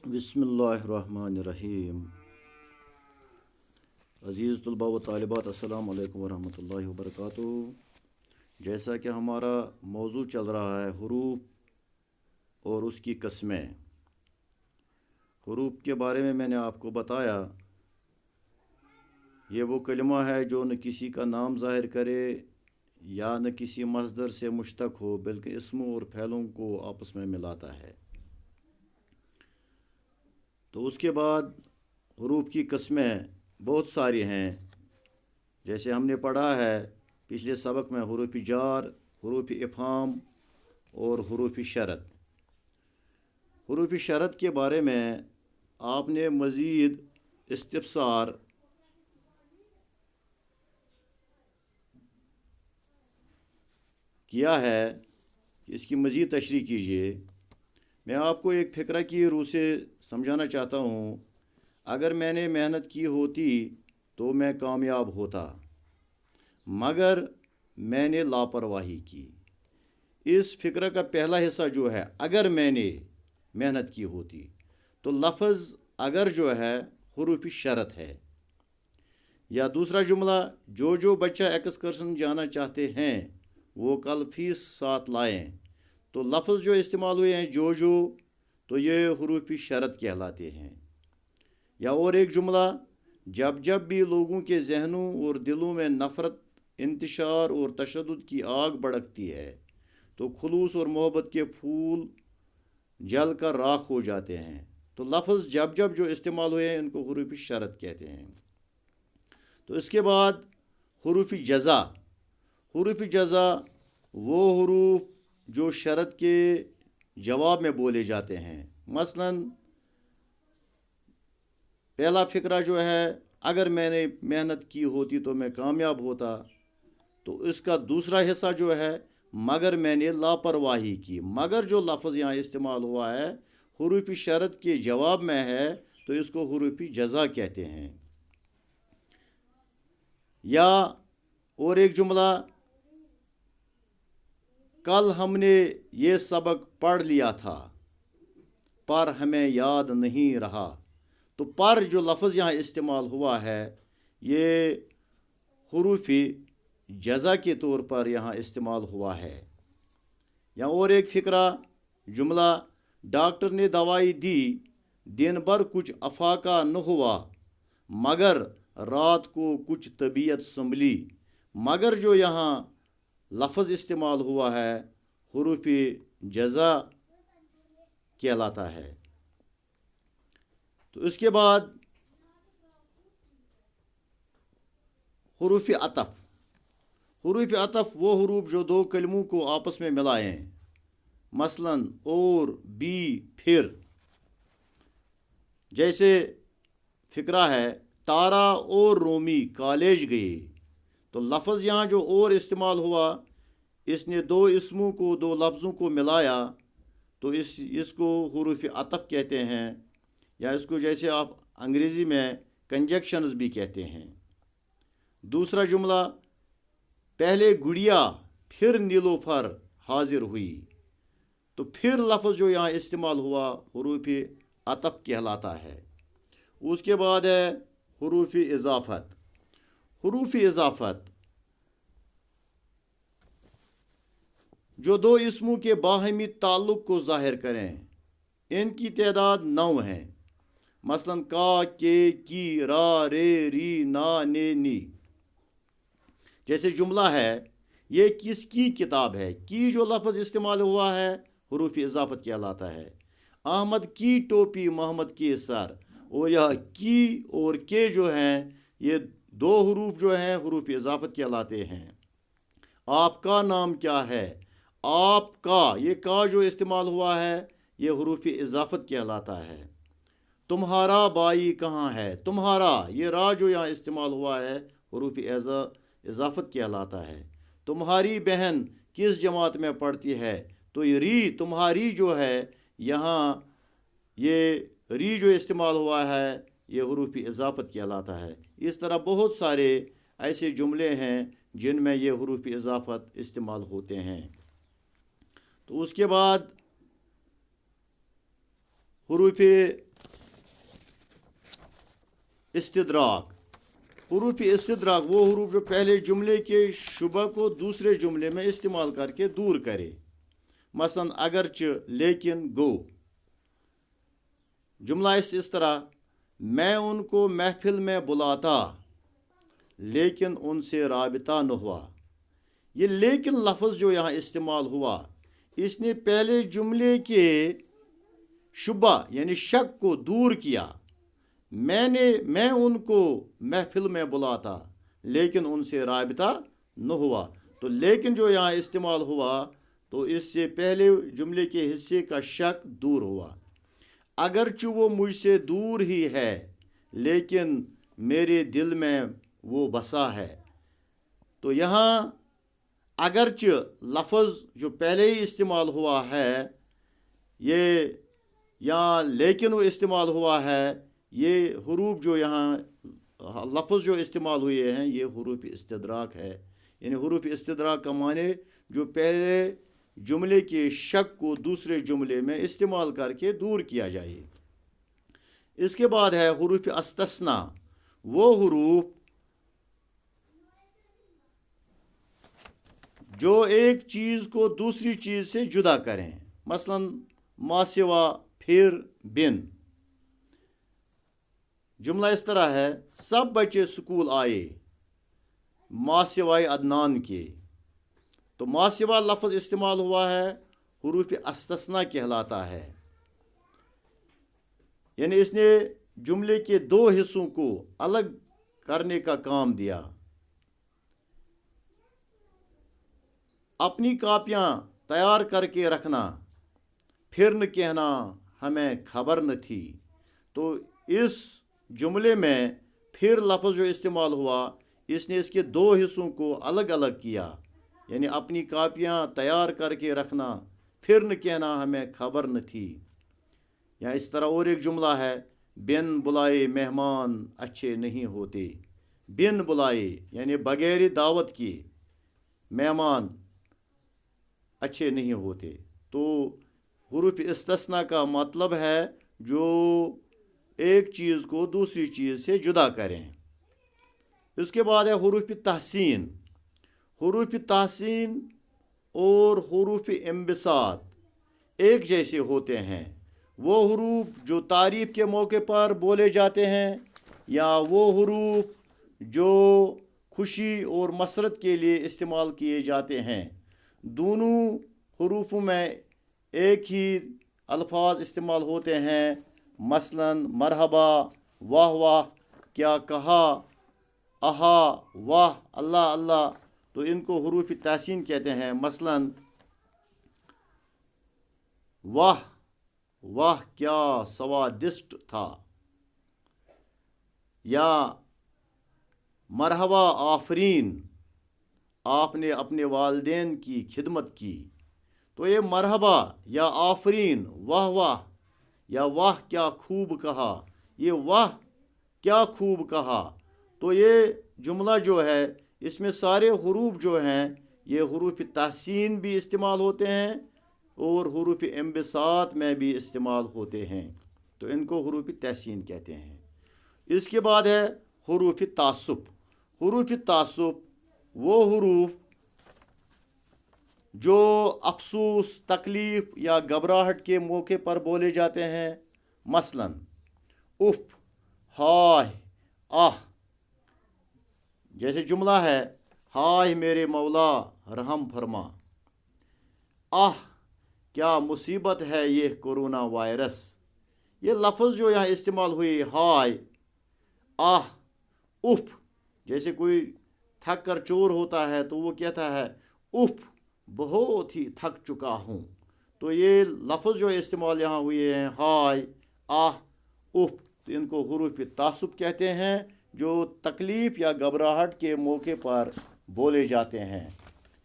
बिस्मिल्लाहिर्रहमानिर्रहीम। अज़ीज़ तलबा व तालिबात, अस्सलाम वालेकुम वरहमतुल्लाहि वबरकातुहू। जैसा कि हमारा मौजू चल रहा है हुरूफ और उसकी कस्में। हुरूफ के बारे में मैंने आपको बताया, ये वो कलिमा है जो न किसी का नाम ज़ाहिर करे या न किसी मस्दर से मुश्तक हो, बल्कि इस्मों और फ़ैलों को आपस में मिलाता है। तो उसके बाद हुरूफ की कस्में बहुत सारी हैं। जैसे हमने पढ़ा है पिछले सबक में हुरूफ जार, हुरूफ इफ़हाम और हुरूफ शरत। हुरूफ शरत के बारे में आपने मज़ीद इस्तिफ़सार किया है कि इसकी मज़ीद तशरीह कीजिए। मैं आपको एक फ़िक्रा की रूह से समझाना चाहता हूँ। अगर मैंने मेहनत की होती तो मैं कामयाब होता, मगर मैंने लापरवाही की। इस फ़िक्र का पहला हिस्सा जो है, अगर मैंने मेहनत की होती, तो लफ्ज़ अगर जो है हुरूफ शरत है। या दूसरा जुमला, जो बच्चा एक्सकर्शन जाना चाहते हैं वो कल फीस साथ लाएं, तो लफ्ज़ जो इस्तेमाल हुए हैं जो, तो ये हुरूफ शरत कहलाते हैं। या और एक जुमला, जब भी लोगों के जहनों और दिलों में नफ़रत, इंतशार और तशद्दुद की आग भड़कती है, तो खुलूस और मोहब्बत के फूल जल कर राख हो जाते हैं। तो लफ्ज़ जब जो इस्तेमाल हुए हैं इनको हुरूफ शरत कहते हैं। तो इसके बाद हुरूफ जज़ा। हुरूफ जज़ा वो हुरूफ जो शरत के जवाब में बोले जाते हैं। मसलन पहला फ़िक्रा जो है, अगर मैंने मेहनत की होती तो मैं कामयाब होता, तो इसका दूसरा हिस्सा जो है, मगर मैंने लापरवाही की। मगर जो लफ्ज़ यहाँ इस्तेमाल हुआ है हुरूफ शरत के जवाब में है, तो इसको हुरूफ जज़ा कहते हैं। या और एक जुमला, कल हमने ये सबक पढ़ लिया था पर हमें याद नहीं रहा। तो पर जो लफ्ज़ यहाँ इस्तेमाल हुआ है ये हुरूफ जज़ा के तौर पर यहाँ इस्तेमाल हुआ है। या और एक फ़िक्रा जुमला, डॉक्टर ने दवाई दी, दिन भर कुछ अफाका न हुआ, मगर रात को कुछ तबीयत संभली। मगर जो यहाँ लफ्ज़ इस्तेमाल हुआ है हुरूफ जज़ा कहलाता है। तो इसके बाद हुरूफ अतफ़। हुरूफ अतफ़ वो हुरूफ जो दो कलमों को आपस में मिलाएं। मसलन और, भी, फिर। जैसे फ़िक्रा है, तारा और रोमी कॉलेज गए, तो लफ्ज़ यहाँ जो और इस्तेमाल हुआ, इसने दो इसमों को, दो लफ्ज़ों को मिलाया, तो इसको हुरूफ अतफ़ कहते हैं। या इसको जैसे आप अंग्रेज़ी में कंजक्शंस भी कहते हैं। दूसरा जुमला, पहले गुड़िया फिर नीलोफर हाजिर हुई, तो फिर लफ्ज़ जो यहाँ इस्तेमाल हुआ हुरूफ अतफ़ कहलाता है। उसके बाद है हुरूफ इज़ाफ़त। हुरूफ इज़ाफ़त जो दो इसमों के बाहमी ताल्लुक़ को ज़ाहिर करें, इनकी तादाद 9 है। मसलन का, के, की, रा, रे, री, ना, ने, नी। जैसे जुमला है, ये किसकी किताब है। की जो लफ्ज़ इस्तेमाल हुआ है हुरूफ इज़ाफ़त कहलाता है। अहमद की टोपी मोहम्मद के सर। और यह की और के जो हैं ये दो हुरूफ जो हैं हुरूफ इज़ाफ़त कहलाते हैं। आपका नाम क्या है। आपका, ये का जो इस्तेमाल हुआ है ये हुरूफ इज़ाफ़त कहलाता है। तुम्हारा भाई कहाँ है। तुम्हारा, ये रा जो यहाँ इस्तेमाल हुआ है हुरूफ इज़ाफ़त कहलाता है। तुम्हारी बहन किस जमात में पढ़ती है, तो ये री, तुम्हारी जो है यहाँ ये री जो इस्तेमाल हुआ है ये हुरूफ इज़ाफ़त कहलाता है। इस तरह बहुत सारे ऐसे जुमले हैं जिनमें ये हुरूफ इज़ाफ़त इस्तेमाल होते हैं। तो उसके बाद हुरूफ इस्तिदराक। हरूफ इस्तिदराक वो हरूफ जो पहले जुमले के शुबा को दूसरे जुमले में इस्तेमाल करके दूर करे। मसलन अगरचे, लेकिन, गो। जुमला इस तरह, मैं उनको महफिल में बुलाता लेकिन उनसे राबिता न हुआ। ये लेकिन लफ्ज़ जो यहाँ इस्तेमाल हुआ, इसने पहले जुमले के शुबा यानी शक को दूर किया। मैं उनको महफिल में बुलाता लेकिन उनसे राबिता न हुआ। तो लेकिन जो यहाँ इस्तेमाल हुआ तो इससे पहले जुमले के हिस्से का शक दूर हुआ। अगरचे वो मुझसे दूर ही है लेकिन मेरे दिल में वो बसा है। तो यहाँ अगरचे लफ्ज़ जो पहले ही इस्तेमाल हुआ है, ये यहाँ लेकिन वो इस्तेमाल हुआ है, ये हरूफ जो यहाँ लफ्ज़ जो इस्तेमाल हुए हैं ये हरूफ इस्तिदराक है। यानी हरूफ इस्तिदराक का माने जो पहले जुमले के शक को दूसरे जुमले में इस्तेमाल करके दूर किया जाए। इसके बाद है हरूफ अस्तस्ना, वो हरूफ जो एक चीज़ को दूसरी चीज़ से जुदा करें। मसलन मा सिवा, फिर, बिन। जुमला इस तरह है, सब बच्चे स्कूल आए मा सिवाय अदनान के। तो मा सिवा लफ्ज़ इस्तेमाल हुआ है, हरूफ अस्तस्ना कहलाता है। यानी इसने जुमले के दो हिस्सों को अलग करने का काम दिया। अपनी कापियाँ तैयार करके रखना, फिर न कहना हमें खबर न थी। तो इस जुमले में फिर लफ्ज़ जो इस्तेमाल हुआ, इसने इसके दो हिस्सों को अलग अलग किया। यानी अपनी कापियाँ तैयार करके रखना, फिर न कहना हमें खबर न थी। या इस तरह और एक जुमला है, बिन बुलाए मेहमान अच्छे नहीं होते। बिन बुलाए यानी बगैर दावत की मेहमान अच्छे नहीं होते। तो हरूफ इस्तिस्ना का मतलब है जो एक चीज़ को दूसरी चीज़ से जुदा करें। इसके बाद है हरूफ तहसीन। हरूफ तहसीन और हरूफ इंबिसात एक जैसे होते हैं। वो हरूफ जो तारीफ़ के मौके पर बोले जाते हैं या वो हरूफ जो खुशी और मसरत के लिए इस्तेमाल किए जाते हैं। दोनों हरूफों में एक ही अल्फाज इस्तेमाल होते हैं। मसलन मरहबा, वाह वाह, क्या कहा, आहा, वाह, अल्लाह अल्लाह। तो इनको हरूफ तहसीन कहते हैं। मसलन वाह वाह क्या स्वादिष्ट था, या मरहबा आफरीन, आपने अपने वालिदैन की खिदमत की। तो ये मरहबा या आफरीन, वाह वाह या वाह क्या खूब कहा, ये वाह क्या खूब कहा। तो ये जुमला जो है इसमें सारे हरूफ जो हैं ये हरूफ तहसीन भी इस्तेमाल होते हैं और हरूफ इंबिसात में भी इस्तेमाल होते हैं। तो इनको हरूफ तहसीन कहते हैं। इसके बाद है हरूफ तासुब। हरूफ तासुब वो हरूफ जो अफसोस, तकलीफ़ या घबराहट के मौके पर बोले जाते हैं। मसलन उफ, हाय, आह। जैसे जुमला है, हाय मेरे मौला रहम फरमा, आह क्या मुसीबत है ये कोरोना वायरस। ये लफ्ज़ जो यहाँ इस्तेमाल हुए, हाय, आह, उफ। जैसे कोई थक कर चोर होता है तो वो कहता है उफ बहुत ही थक चुका हूँ। तो ये लफ्ज़ जो इस्तेमाल यहाँ हुए हैं, हाय, आह, उफ, तो इनको हरूफ तासुब कहते हैं जो तकलीफ़ या घबराहट के मौके पर बोले जाते हैं।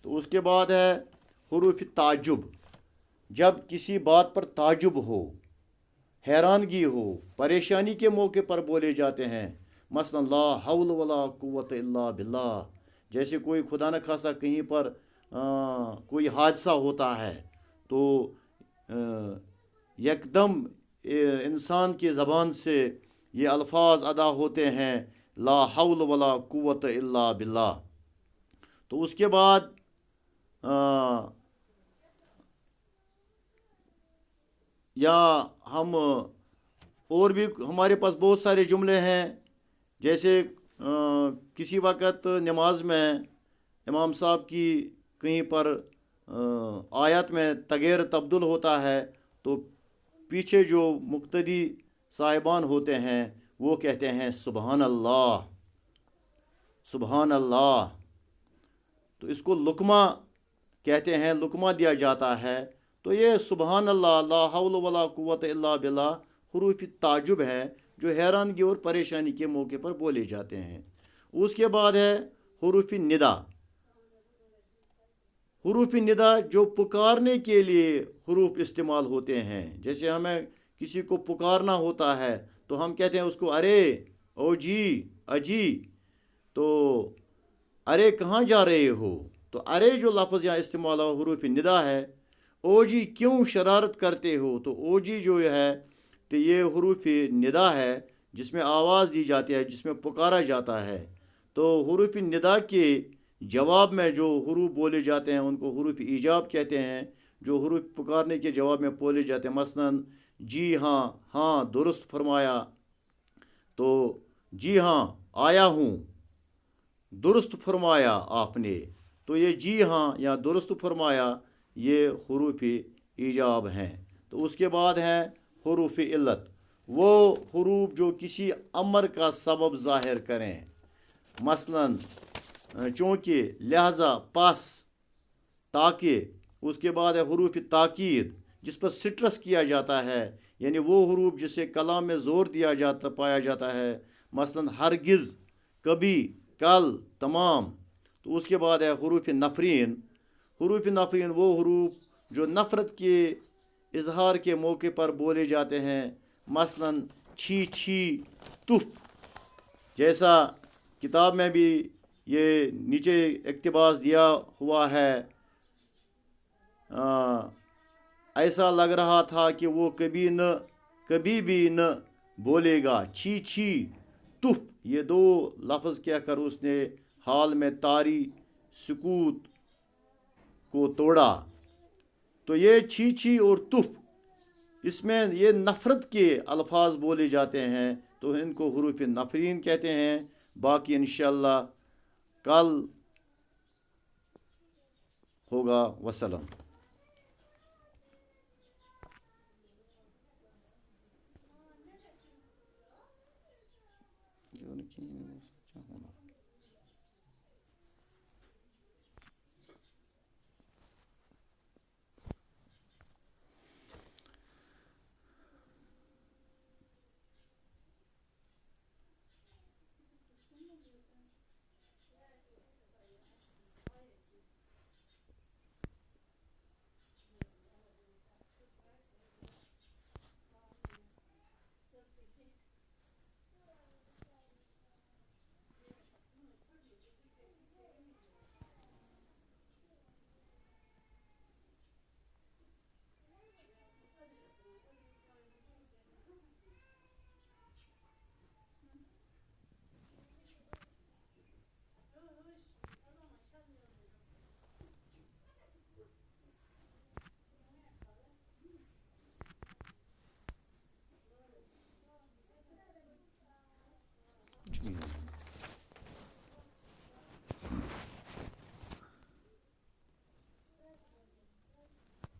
तो उसके बाद है हरूफ ताजुब। जब किसी बात पर ताजुब हो, हैरानगी हो, परेशानी के मौके पर बोले जाते हैं। मसलन ला हौल वला कुव्वत इल्ला बिल्लाह। जैसे कोई खुदा न खासा कहीं पर कोई हादसा होता है तो एकदम इंसान की ज़बान से یہ الفاظ ادا ہوتے ہیں لا حول ولا قوت الا باللہ. تو اس کے بعد یا ہم اور بھی ہمارے پاس بہت سارے جملے ہیں، جیسے کسی وقت نماز میں امام صاحب کی کہیں پر آیت میں تغیر تبدل ہوتا ہے تو پیچھے جو مقتدی صاحبان ہوتے ہیں وہ کہتے ہیں سبحان اللہ سبحان اللہ. تو اس کو لقمہ کہتے ہیں، لقمہ دیا جاتا ہے. تو یہ سبحان اللہ لا حول ولا قوت الا باللہ حروف تعجب ہے جو حیرانگی اور پریشانی کے موقع پر بولے جاتے ہیں. اس کے بعد ہے حروف ندا. حروف ندا جو پکارنے کے لیے حروف استعمال ہوتے ہیں. جیسے ہمیں کسی کو پکارنا ہوتا ہے تو ہم کہتے ہیں اس کو ارے، او جی، اجی. تو ارے کہاں جا رہے ہو؟ تو ارے جو لفظ یہاں استعمال ہوا حروف ندا ہے. او جی کیوں شرارت کرتے ہو؟ تو او جی جو ہے تو یہ حروف ندا ہے جس میں آواز دی جاتی ہے، جس میں پکارا جاتا ہے. تو حروف ندا کے جواب میں جو حروف بولے جاتے ہیں ان کو حروف ایجاب کہتے ہیں، جو حروف پکارنے کے جواب میں بولے جاتے ہیں. مثلاً جی ہاں، ہاں درست فرمایا. تو جی ہاں آیا ہوں، درست فرمایا آپ نے. تو یہ جی ہاں یا درست فرمایا یہ حروف ایجاب ہیں. تو اس کے بعد ہیں حروف علت، وہ حروف جو کسی امر کا سبب ظاہر کریں. مثلاً چونکہ، لہذا، پس، تاکہ. اس کے بعد ہے حروف تاکید جس پر سٹرس کیا جاتا ہے، یعنی وہ حروف جسے کلام میں زور دیا جاتا پایا جاتا ہے. مثلاً ہرگز، کبھی، کل، تمام. تو اس کے بعد ہے حروف نفرین. حروف نفرین وہ حروف جو نفرت کے اظہار کے موقع پر بولے جاتے ہیں. مثلاً چھی چھی، تف. جیسا کتاب میں بھی یہ نیچے اقتباس دیا ہوا ہے، ایسا لگ رہا تھا کہ وہ کبھی بھی نہ بولے گا. چھی چھی، تف، یہ دو لفظ کہہ کر اس نے حال میں طاری سکوت کو توڑا. تو یہ چھی چھی اور تف، اس میں یہ نفرت کے الفاظ بولے جاتے ہیں تو ان کو حروف نفرین کہتے ہیں. باقی انشاءاللہ کل ہوگا. وسلام.